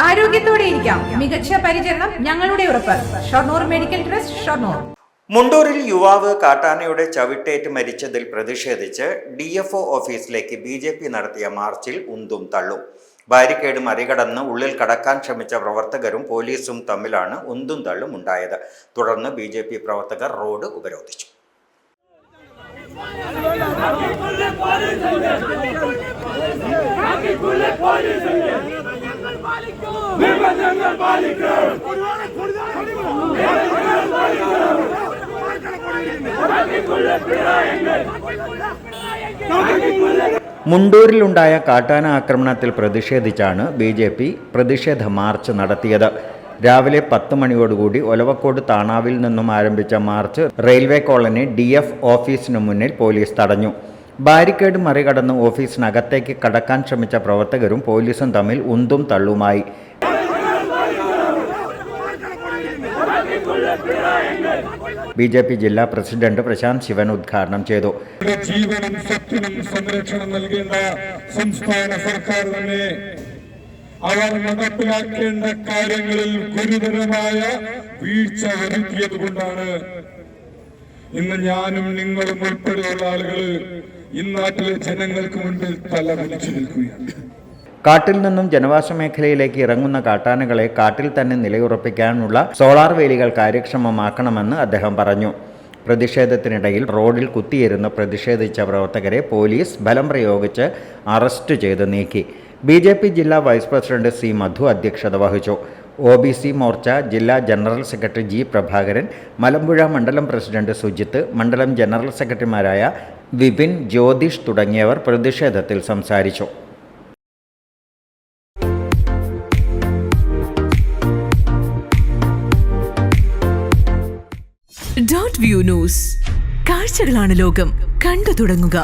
ആരോഗ്യത്തോടെ ഇരിക്കാം. മികച്ച പരിചരണം ഞങ്ങളുടെ ഉറപ്പ്. Shoranur medical trust, Shoranur. മുണ്ടൂരിൽ യുവാവ് കാട്ടാനയുടെ ചവിട്ടേറ്റ് മരിച്ചതിൽ പ്രതിഷേധിച്ച് DFO ഓഫീസിലേക്ക് BJP നടത്തിയ മാർച്ചിൽ ഉന്തും തള്ളും. ബാരിക്കേഡ് മറികടന്ന് ഉള്ളിൽ കടക്കാൻ ശ്രമിച്ച പ്രവർത്തകരും പോലീസും തമ്മിലാണ് ഉന്തും തള്ളും ഉണ്ടായത്. തുടർന്ന് BJP പ്രവർത്തകർ റോഡ് ഉപരോധിച്ചു. മുണ്ടൂരിലുണ്ടായ കാട്ടാന ആക്രമണത്തിൽ പ്രതിഷേധിച്ചാണ് BJP പ്രതിഷേധ മാർച്ച് നടത്തിയത്. രാവിലെ 10 മണിയോടുകൂടി ഒലവക്കോട് താണാവിൽ നിന്നും ആരംഭിച്ച മാർച്ച് റെയിൽവേ കോളനി DF ഓഫീസിനു മുന്നിൽ പോലീസ് തടഞ്ഞു. ബാരിക്കേഡ് മറികടന്ന് ഓഫീസിനകത്തേക്ക് കടക്കാൻ ശ്രമിച്ച പ്രവർത്തകരും പോലീസും തമ്മിൽ ഉന്തും തള്ളുമായി. BJP ജില്ലാ പ്രസിഡന്റ് പ്രശാന്ത് ശിവൻ ഉദ്ഘാടനം ചെയ്തു. ജീവനും സ്വത്തിനും സംരക്ഷണം നൽകേണ്ട സംസ്ഥാന സർക്കാർ തന്നെ അവർ നടപ്പിലാക്കേണ്ട കാര്യങ്ങളിൽ ഗുരുതരമായ വീഴ്ച വരുത്തിയത് കൊണ്ടാണ് ഇന്ന് ഞാനും നിങ്ങളും ഉൾപ്പെടെയുള്ള ആളുകൾ ഇന്നാട്ടിലെ ജനങ്ങൾക്ക് മുൻപിൽ തല കുനിച്ചു നിൽക്കുകയാണ്. കാട്ടിൽ നിന്നും ജനവാസ മേഖലയിലേക്ക് ഇറങ്ങുന്ന കാട്ടാനകളെ കാട്ടിൽ തന്നെ നിലയുറപ്പിക്കാനുള്ള സോളാർ വേലികൾ കാര്യക്ഷമമാക്കണമെന്ന് അദ്ദേഹം പറഞ്ഞു. പ്രതിഷേധത്തിനിടയിൽ റോഡിൽ കുത്തിയിരുന്ന് പ്രതിഷേധിച്ച പ്രവർത്തകരെ പോലീസ് ബലം പ്രയോഗിച്ച് അറസ്റ്റ് ചെയ്ത് നീക്കി. BJP ജില്ലാ വൈസ് പ്രസിഡന്റ് C. മധു അധ്യക്ഷത വഹിച്ചു. OBC മോർച്ച ജില്ലാ general secretary G. Prabhakaran, Malampuzha മണ്ഡലം പ്രസിഡന്റ് സുജിത്ത്, മണ്ഡലം ജനറൽ സെക്രട്ടറിമാരായ വിപിൻ, ജ്യോതിഷ് തുടങ്ങിയവർ പ്രതിഷേധത്തിൽ സംസാരിച്ചു. .view ന്യൂസ്, കാഴ്ചകളാണ് ലോകം, കണ്ടു തുടങ്ങുക.